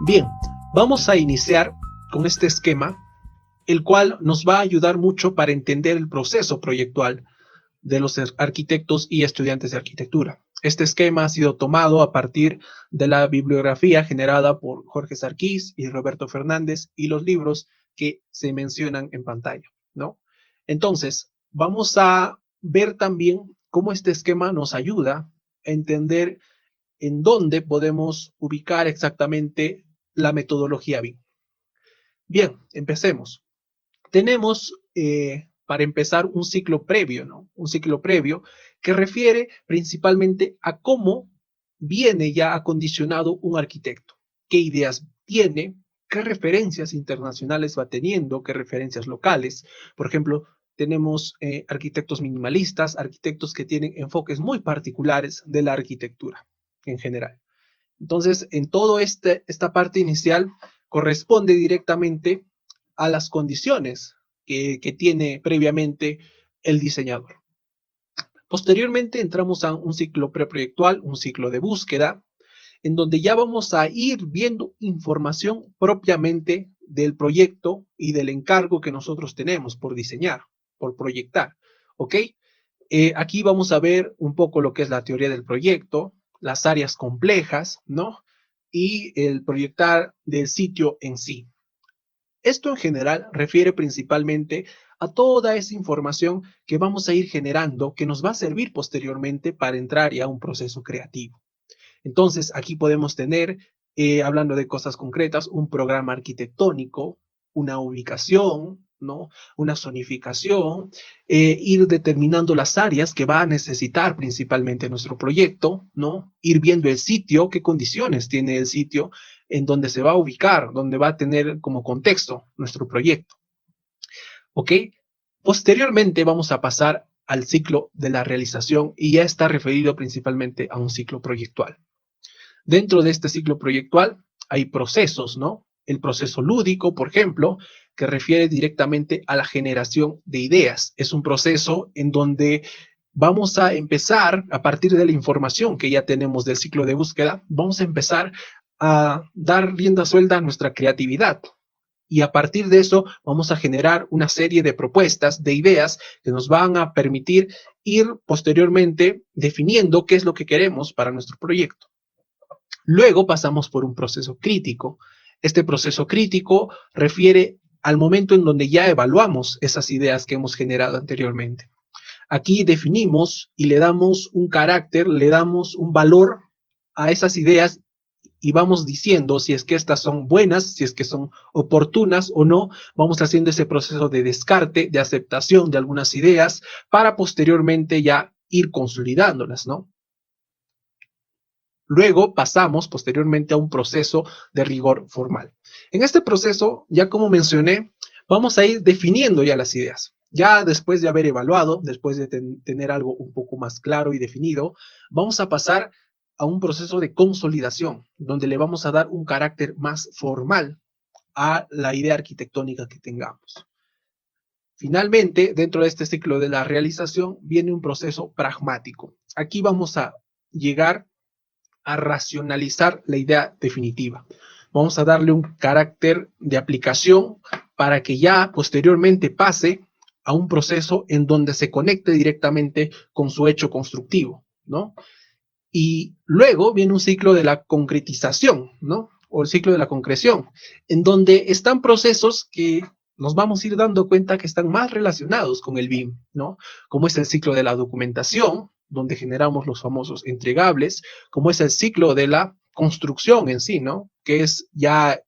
Bien, vamos a iniciar con este esquema, el cual nos va a ayudar mucho para entender el proceso proyectual de los arquitectos y estudiantes de arquitectura. Este esquema ha sido tomado a partir de la bibliografía generada por Jorge Sarquís y Roberto Fernández y los libros que se mencionan en pantalla, ¿no? Entonces, vamos a ver también cómo este esquema nos ayuda a entender en dónde podemos ubicar exactamente la metodología BIM. Bien, empecemos. Tenemos, para empezar, un ciclo previo, ¿no? Un ciclo previo que refiere principalmente a cómo viene ya acondicionado un arquitecto, qué ideas tiene, qué referencias internacionales va teniendo, qué referencias locales. Por ejemplo, tenemos arquitectos minimalistas, arquitectos que tienen enfoques muy particulares de la arquitectura en general. Entonces, en toda esta parte inicial corresponde directamente a las condiciones que tiene previamente el diseñador. Posteriormente entramos a un ciclo preproyectual, un ciclo de búsqueda, en donde ya vamos a ir viendo información propiamente del proyecto y del encargo que nosotros tenemos por diseñar, por proyectar, ¿ok? Aquí vamos a ver un poco lo que es la teoría del proyecto, las áreas complejas, ¿no? Y el proyectar del sitio en sí. Esto en general refiere principalmente a toda esa información que vamos a ir generando, que nos va a servir posteriormente para entrar ya a un proceso creativo. Entonces, aquí podemos tener, hablando de cosas concretas, un programa arquitectónico, una ubicación, ¿no? Una zonificación, ir determinando las áreas que va a necesitar principalmente nuestro proyecto, ¿no? Ir viendo el sitio, qué condiciones tiene el sitio en donde se va a ubicar, donde va a tener como contexto nuestro proyecto. ¿Ok? Posteriormente vamos a pasar al ciclo de la realización y ya está referido principalmente a un ciclo proyectual. Dentro de este ciclo proyectual hay procesos, ¿no? El proceso lúdico, por ejemplo, que refiere directamente a la generación de ideas. Es un proceso en donde vamos a empezar, a partir de la información que ya tenemos del ciclo de búsqueda, vamos a empezar a dar rienda suelta a nuestra creatividad. Y a partir de eso vamos a generar una serie de propuestas, de ideas que nos van a permitir ir posteriormente definiendo qué es lo que queremos para nuestro proyecto. Luego pasamos por un proceso crítico. Este proceso crítico refiere al momento en donde ya evaluamos esas ideas que hemos generado anteriormente. Aquí definimos y le damos un carácter, le damos un valor a esas ideas y vamos diciendo si es que estas son buenas, si es que son oportunas o no. Vamos haciendo ese proceso de descarte, de aceptación de algunas ideas para posteriormente ya ir consolidándolas, ¿no? Luego pasamos posteriormente a un proceso de rigor formal. En este proceso, ya como mencioné, vamos a ir definiendo ya las ideas. Ya después de haber evaluado, después de tener algo un poco más claro y definido, vamos a pasar a un proceso de consolidación, donde le vamos a dar un carácter más formal a la idea arquitectónica que tengamos. Finalmente, dentro de este ciclo de la realización, viene un proceso pragmático. Aquí vamos a llegar a racionalizar la idea definitiva. Vamos a darle un carácter de aplicación para que ya posteriormente pase a un proceso en donde se conecte directamente con su hecho constructivo, ¿no? Y luego viene un ciclo de la concretización, ¿no? O el ciclo de la concreción, en donde están procesos que nos vamos a ir dando cuenta que están más relacionados con el BIM, ¿no? Como es el ciclo de la documentación, donde generamos los famosos entregables, como es el ciclo de la construcción en sí, ¿no? Que es ya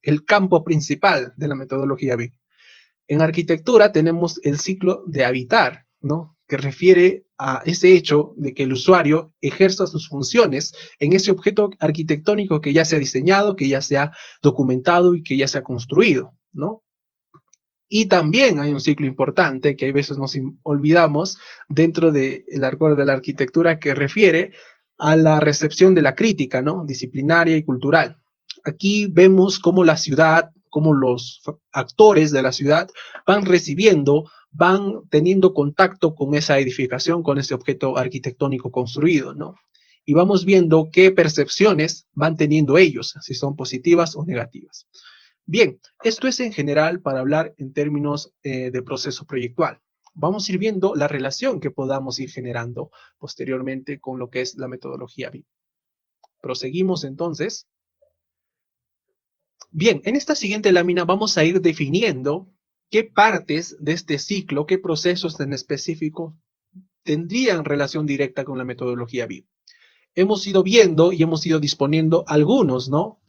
el campo principal de la metodología BIM. En arquitectura tenemos el ciclo de habitar, ¿no? Que refiere a ese hecho de que el usuario ejerza sus funciones en ese objeto arquitectónico que ya se ha diseñado, que ya se ha documentado y que ya se ha construido, ¿no? Y también hay un ciclo importante que a veces nos olvidamos dentro del arco de la arquitectura que refiere a la recepción de la crítica, ¿no? Disciplinaria y cultural. Aquí vemos cómo la ciudad, cómo los actores de la ciudad van recibiendo, van teniendo contacto con esa edificación, con ese objeto arquitectónico construido, ¿no? y vamos viendo qué percepciones van teniendo ellos, si son positivas o negativas. Bien, esto es en general para hablar en términos de proceso proyectual. Vamos a ir viendo la relación que podamos ir generando posteriormente con lo que es la metodología BIM. Proseguimos entonces. Bien, en esta siguiente lámina vamos a ir definiendo qué partes de este ciclo, qué procesos en específico tendrían relación directa con la metodología BIM. Hemos ido viendo y hemos ido disponiendo algunos, ¿no?,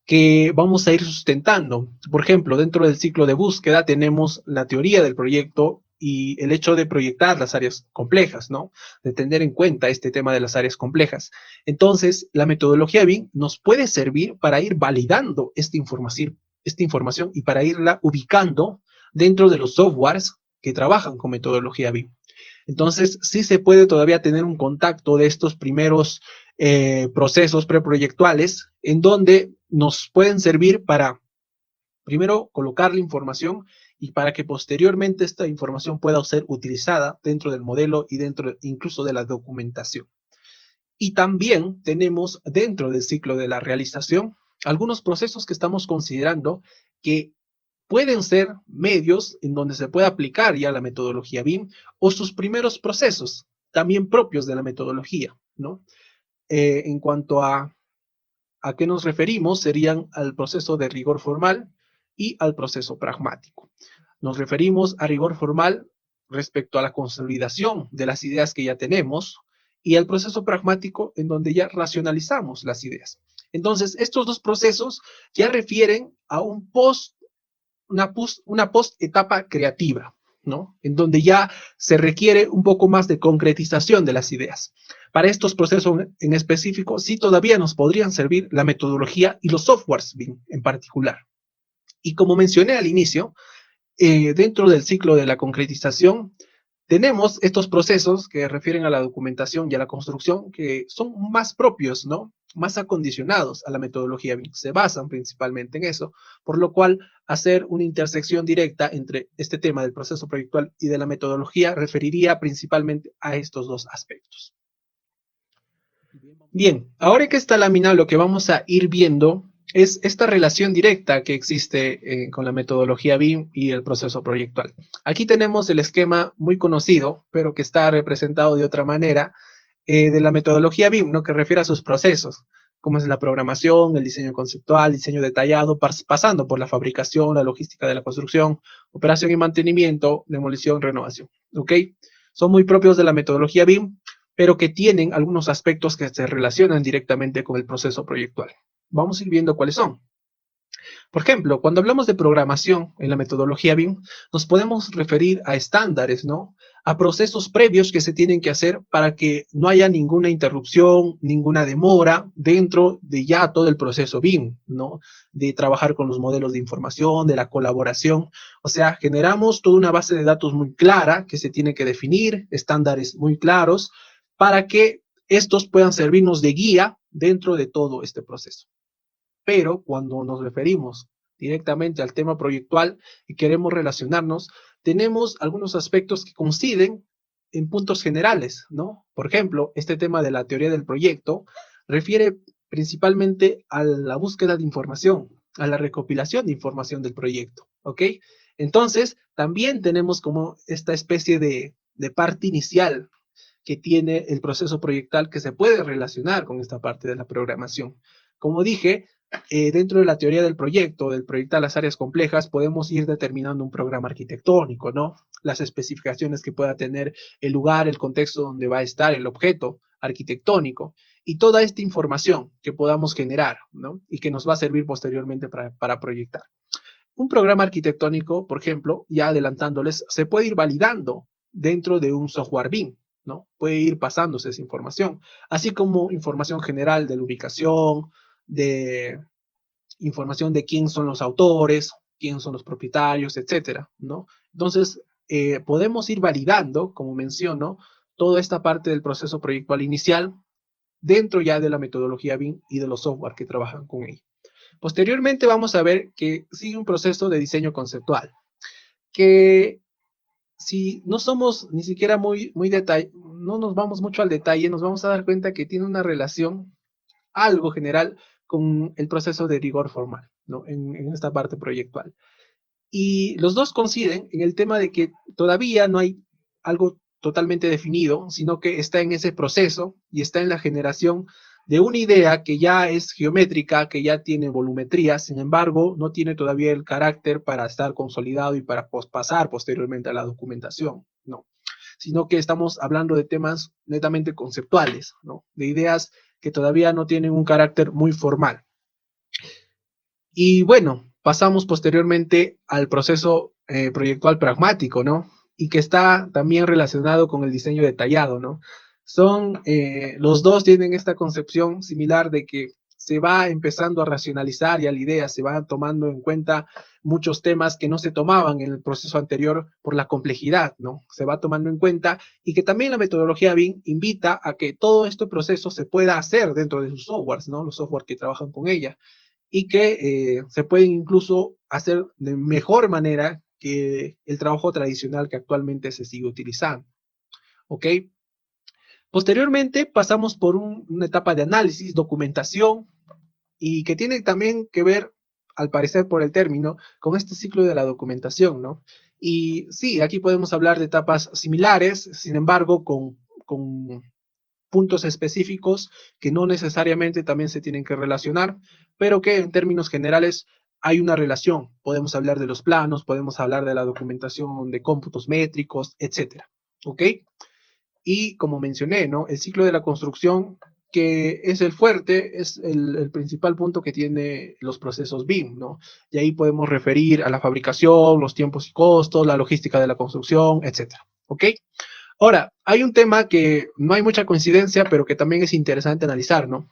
que vamos a ir sustentando. Por ejemplo, dentro del ciclo de búsqueda tenemos la teoría del proyecto y el hecho de proyectar las áreas complejas, ¿no?, de tener en cuenta este tema de las áreas complejas. Entonces, la metodología BIM nos puede servir para ir validando esta información y para irla ubicando dentro de los softwares que trabajan con metodología BIM. Entonces, sí se puede todavía tener un contacto de estos primeros procesos preproyectuales en donde nos pueden servir para, primero, colocar la información y para que posteriormente esta información pueda ser utilizada dentro del modelo y dentro incluso de la documentación. Y también tenemos dentro del ciclo de la realización algunos procesos que estamos considerando que pueden ser medios en donde se puede aplicar ya la metodología BIM o sus primeros procesos, también propios de la metodología, ¿no? En cuanto a qué nos referimos, serían al proceso de rigor formal y al proceso pragmático. Nos referimos a rigor formal respecto a la consolidación de las ideas que ya tenemos y al proceso pragmático en donde ya racionalizamos las ideas. Entonces, estos dos procesos ya refieren a una post etapa creativa, ¿no?, en donde ya se requiere un poco más de concretización de las ideas. Para estos procesos en específico, sí todavía nos podrían servir la metodología y los softwares BIM en particular. Y como mencioné al inicio, dentro del ciclo de la concretización, tenemos estos procesos que refieren a la documentación y a la construcción que son más propios, ¿no?, más acondicionados a la metodología BIM, se basan principalmente en eso, por lo cual hacer una intersección directa entre este tema del proceso proyectual y de la metodología referiría principalmente a estos dos aspectos. Bien, ahora que esta lámina lo que vamos a ir viendo es esta relación directa que existe con la metodología BIM y el proceso proyectual. Aquí tenemos el esquema muy conocido, pero que está representado de otra manera, de la metodología BIM, ¿no?, que refiere a sus procesos, como es la programación, el diseño conceptual, diseño detallado, pasando por la fabricación, la logística de la construcción, operación y mantenimiento, demolición, renovación, ¿ok? Son muy propios de la metodología BIM, pero que tienen algunos aspectos que se relacionan directamente con el proceso proyectual. Vamos a ir viendo cuáles son. Por ejemplo, cuando hablamos de programación en la metodología BIM, nos podemos referir a estándares, ¿no?, a procesos previos que se tienen que hacer para que no haya ninguna interrupción, ninguna demora dentro de ya todo el proceso BIM, ¿no?, de trabajar con los modelos de información, de la colaboración. O sea, generamos toda una base de datos muy clara que se tiene que definir, estándares muy claros, para que estos puedan servirnos de guía dentro de todo este proceso. Pero cuando nos referimos directamente al tema proyectual y queremos relacionarnos, tenemos algunos aspectos que coinciden en puntos generales, ¿no? Por ejemplo, este tema de la teoría del proyecto refiere principalmente a la búsqueda de información, a la recopilación de información del proyecto, ¿ok? Entonces, también tenemos como esta especie de parte inicial que tiene el proceso proyectal que se puede relacionar con esta parte de la programación. Como dije, dentro de la teoría del proyecto, del proyectar las áreas complejas, podemos ir determinando un programa arquitectónico, ¿no?, las especificaciones que pueda tener el lugar, el contexto donde va a estar el objeto arquitectónico y toda esta información que podamos generar, ¿no?, y que nos va a servir posteriormente para proyectar. Un programa arquitectónico, por ejemplo, ya adelantándoles, se puede ir validando dentro de un software BIM, ¿no? Puede ir pasándose esa información, así como información general de la ubicación, de información de quién son los autores, quién son los propietarios, etcétera, ¿no? Entonces, podemos ir validando, como menciono, toda esta parte del proceso proyectual inicial dentro ya de la metodología BIM y de los software que trabajan con ella. Posteriormente vamos a ver que sigue un proceso de diseño conceptual, que si no somos ni siquiera no no nos vamos mucho al detalle, nos vamos a dar cuenta que tiene una relación algo general con el proceso de rigor formal, ¿no? En esta parte proyectual. Y los dos coinciden en el tema de que todavía no hay algo totalmente definido, sino que está en ese proceso y está en la generación de una idea que ya es geométrica, que ya tiene volumetría, sin embargo, no tiene todavía el carácter para estar consolidado y para pasar posteriormente a la documentación, ¿no? Sino que estamos hablando de temas netamente conceptuales, ¿no? De ideas que todavía no tienen un carácter muy formal. Y bueno, pasamos posteriormente al proceso proyectual pragmático, ¿no? Y que está también relacionado con el diseño detallado, ¿no? Los dos tienen esta concepción similar de que se va empezando a racionalizar ya la idea, se van tomando en cuenta muchos temas que no se tomaban en el proceso anterior por la complejidad, ¿no? Se va tomando en cuenta y que también la metodología BIM invita a que todo este proceso se pueda hacer dentro de sus softwares, ¿no? Los softwares que trabajan con ella y que se pueden incluso hacer de mejor manera que el trabajo tradicional que actualmente se sigue utilizando. ¿Ok? Posteriormente pasamos por una etapa de análisis, documentación, y que tiene también que ver, al parecer por el término, con este ciclo de la documentación, ¿no? Y sí, aquí podemos hablar de etapas similares, sin embargo, con puntos específicos que no necesariamente también se tienen que relacionar, pero que en términos generales hay una relación. Podemos hablar de los planos, podemos hablar de la documentación de cómputos métricos, etcétera. ¿Ok? Y como mencioné, ¿no? El ciclo de la construcción, que es el fuerte, es el principal punto que tiene los procesos BIM, ¿no? Y ahí podemos referir a la fabricación, los tiempos y costos, la logística de la construcción, etcétera. ¿Ok? Ahora, hay un tema que no hay mucha coincidencia, pero que también es interesante analizar, ¿no?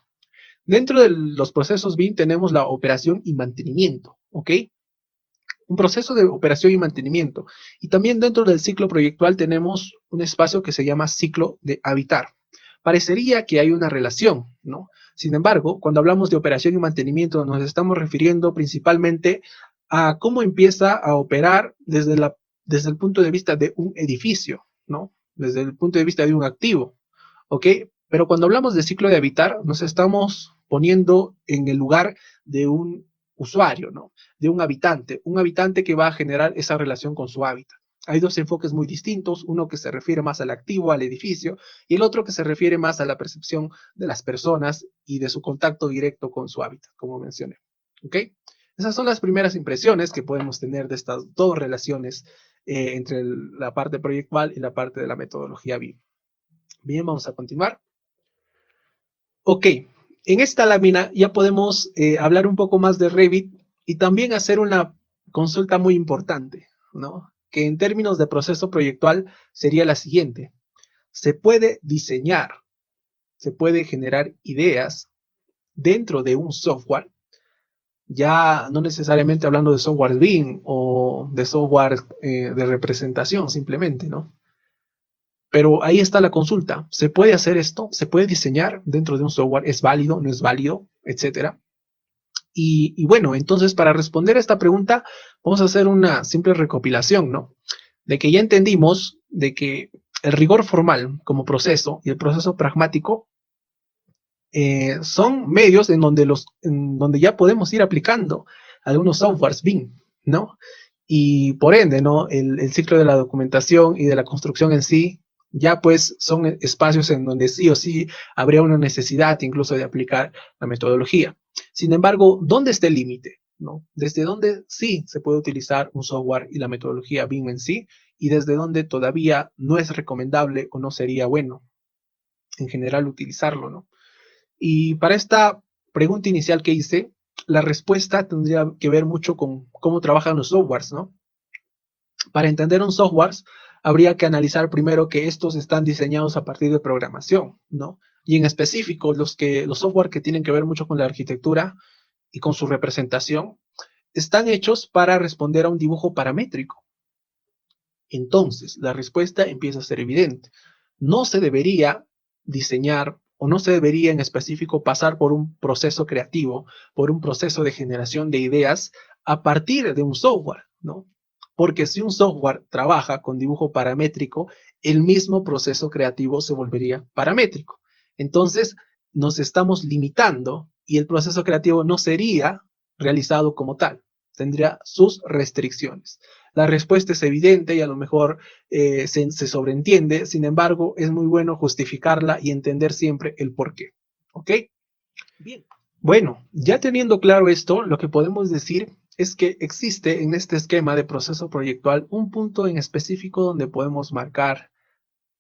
Dentro de los procesos BIM tenemos la operación y mantenimiento, ¿ok? Un proceso de operación y mantenimiento. Y también dentro del ciclo proyectual tenemos un espacio que se llama ciclo de habitar. Parecería que hay una relación, ¿no? Sin embargo, cuando hablamos de operación y mantenimiento, nos estamos refiriendo principalmente a cómo empieza a operar desde el punto de vista de un edificio, ¿no? Desde el punto de vista de un activo, ¿ok? Pero cuando hablamos de ciclo de habitar, nos estamos poniendo en el lugar de un usuario, ¿no? De un habitante que va a generar esa relación con su hábitat. Hay dos enfoques muy distintos, uno que se refiere más al activo, al edificio, y el otro que se refiere más a la percepción de las personas y de su contacto directo con su hábitat, como mencioné. ¿Ok? Esas son las primeras impresiones que podemos tener de estas dos relaciones entre la parte proyectual y la parte de la metodología BIM. Bien, vamos a continuar. Ok, en esta lámina ya podemos hablar un poco más de Revit y también hacer una consulta muy importante, ¿no? Que en términos de proceso proyectual sería la siguiente. Se puede diseñar, se puede generar ideas dentro de un software, ya no necesariamente hablando de software BIM o de software de representación simplemente, ¿no? Pero ahí está la consulta. ¿Se puede hacer esto? ¿Se puede diseñar dentro de un software? ¿Es válido? ¿No es válido? Etcétera. Y bueno, entonces para responder a esta pregunta vamos a hacer una simple recopilación, ¿no? De que ya entendimos de que el rigor formal como proceso y el proceso pragmático son medios en donde ya podemos ir aplicando algunos softwares BIM, ¿no? Y por ende, ¿no? El ciclo de la documentación y de la construcción en sí, ya pues son espacios en donde sí o sí habría una necesidad incluso de aplicar la metodología. Sin embargo, ¿dónde está el límite? ¿No? Desde dónde sí se puede utilizar un software y la metodología BIM en sí, y desde dónde todavía no es recomendable o no sería bueno en general utilizarlo, ¿no? Y para esta pregunta inicial que hice, la respuesta tendría que ver mucho con cómo trabajan los softwares, ¿no? Para entender un software, habría que analizar primero que estos están diseñados a partir de programación, ¿no? Y en específico, los software que tienen que ver mucho con la arquitectura y con su representación, están hechos para responder a un dibujo paramétrico. Entonces, la respuesta empieza a ser evidente. No se debería diseñar o no se debería en específico pasar por un proceso creativo, por un proceso de generación de ideas a partir de un software, ¿no? Porque si un software trabaja con dibujo paramétrico, el mismo proceso creativo se volvería paramétrico. Entonces, nos estamos limitando y el proceso creativo no sería realizado como tal. Tendría sus restricciones. La respuesta es evidente y a lo mejor se sobreentiende. Sin embargo, es muy bueno justificarla y entender siempre el por qué. ¿Ok? Bien. Bueno, ya teniendo claro esto, lo que podemos decir es que existe en este esquema de proceso proyectual un punto en específico donde podemos marcar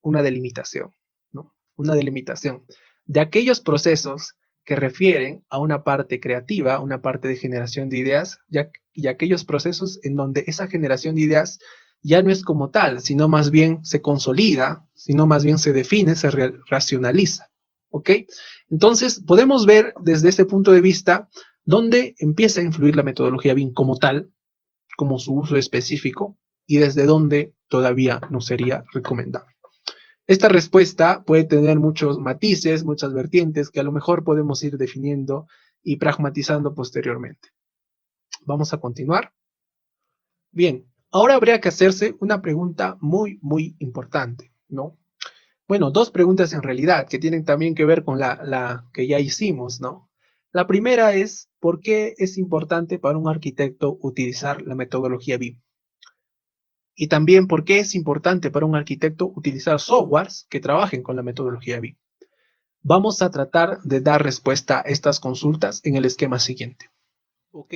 una delimitación, ¿no? Una delimitación de aquellos procesos que refieren a una parte creativa, una parte de generación de ideas, y aquellos procesos en donde esa generación de ideas ya no es como tal, sino más bien se consolida, sino más bien se define, se racionaliza. ¿Ok? Entonces, podemos ver desde este punto de vista dónde empieza a influir la metodología BIM como tal, como su uso específico, y desde dónde todavía no sería recomendable. Esta respuesta puede tener muchos matices, muchas vertientes que a lo mejor podemos ir definiendo y pragmatizando posteriormente. Vamos a continuar. Bien, ahora habría que hacerse una pregunta muy, muy importante, ¿no? Bueno, dos preguntas en realidad que tienen también que ver con la que ya hicimos, ¿no? La primera es, ¿por qué es importante para un arquitecto utilizar la metodología BIM? Y también, ¿por qué es importante para un arquitecto utilizar softwares que trabajen con la metodología BIM? Vamos a tratar de dar respuesta a estas consultas en el esquema siguiente. Ok,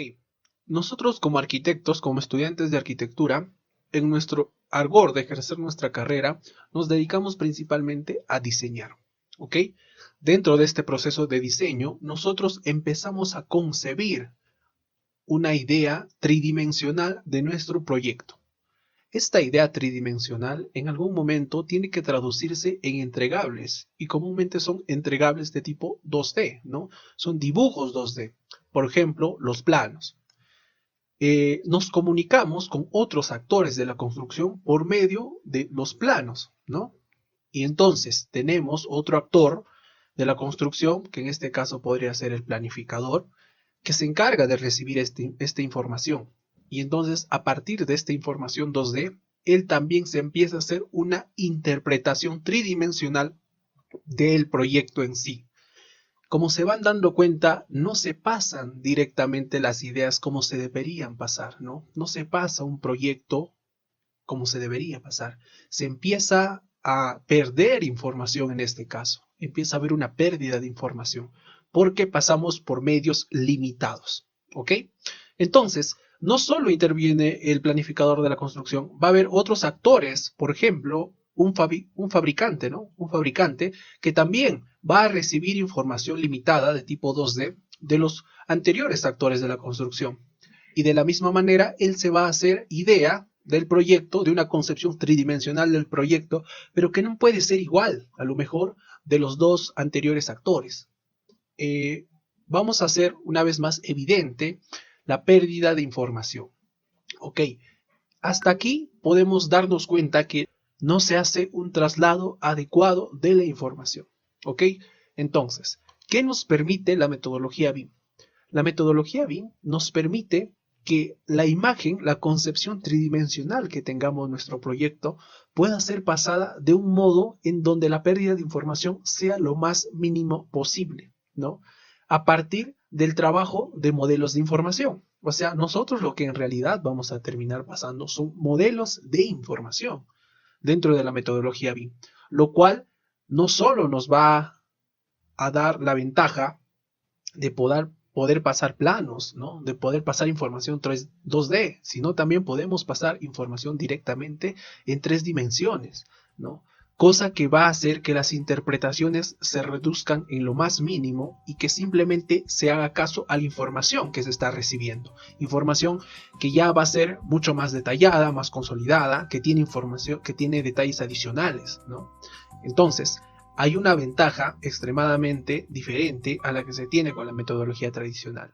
nosotros como arquitectos, como estudiantes de arquitectura, en nuestro ardor de ejercer nuestra carrera, nos dedicamos principalmente a diseñar. ¿Ok? Dentro de este proceso de diseño, nosotros empezamos a concebir una idea tridimensional de nuestro proyecto. Esta idea tridimensional en algún momento tiene que traducirse en entregables y comúnmente son entregables de tipo 2D, ¿no? Son dibujos 2D. Por ejemplo, los planos. Nos comunicamos con otros actores de la construcción por medio de los planos, ¿no? Y entonces tenemos otro actor de la construcción, que en este caso podría ser el planificador, que se encarga de recibir esta información. Y entonces, a partir de esta información 2D, él también se empieza a hacer una interpretación tridimensional del proyecto en sí. Como se van dando cuenta, no se pasan directamente las ideas como se deberían pasar, ¿no? No se pasa un proyecto como se debería pasar. Se empieza a perder información en este caso. Empieza a haber una pérdida de información porque pasamos por medios limitados, ¿ok? Entonces, no solo interviene el planificador de la construcción, va a haber otros actores, por ejemplo, un fabricante, ¿no? Un fabricante que también va a recibir información limitada de tipo 2D de los anteriores actores de la construcción. Y de la misma manera, él se va a hacer idea del proyecto, de una concepción tridimensional del proyecto, pero que no puede ser igual, a lo mejor, de los dos anteriores actores. Vamos a hacer una vez más evidente la pérdida de información. Ok, hasta aquí podemos darnos cuenta que no se hace un traslado adecuado de la información. Ok, entonces, ¿qué nos permite la metodología BIM? La metodología BIM nos permite que la imagen, la concepción tridimensional que tengamos en nuestro proyecto pueda ser pasada de un modo en donde la pérdida de información sea lo más mínimo posible, ¿no? A partir del trabajo de modelos de información. O sea, nosotros lo que en realidad vamos a terminar pasando son modelos de información dentro de la metodología BIM, lo cual no solo nos va a dar la ventaja de poder pasar planos, ¿no? De poder pasar información 2D, sino también podemos pasar información directamente en 3 dimensiones, ¿no? Cosa que va a hacer que las interpretaciones se reduzcan en lo más mínimo y que simplemente se haga caso a la información que se está recibiendo. Información que ya va a ser mucho más detallada, más consolidada, que tiene información, que tiene detalles adicionales, ¿no? Entonces, hay una ventaja extremadamente diferente a la que se tiene con la metodología tradicional.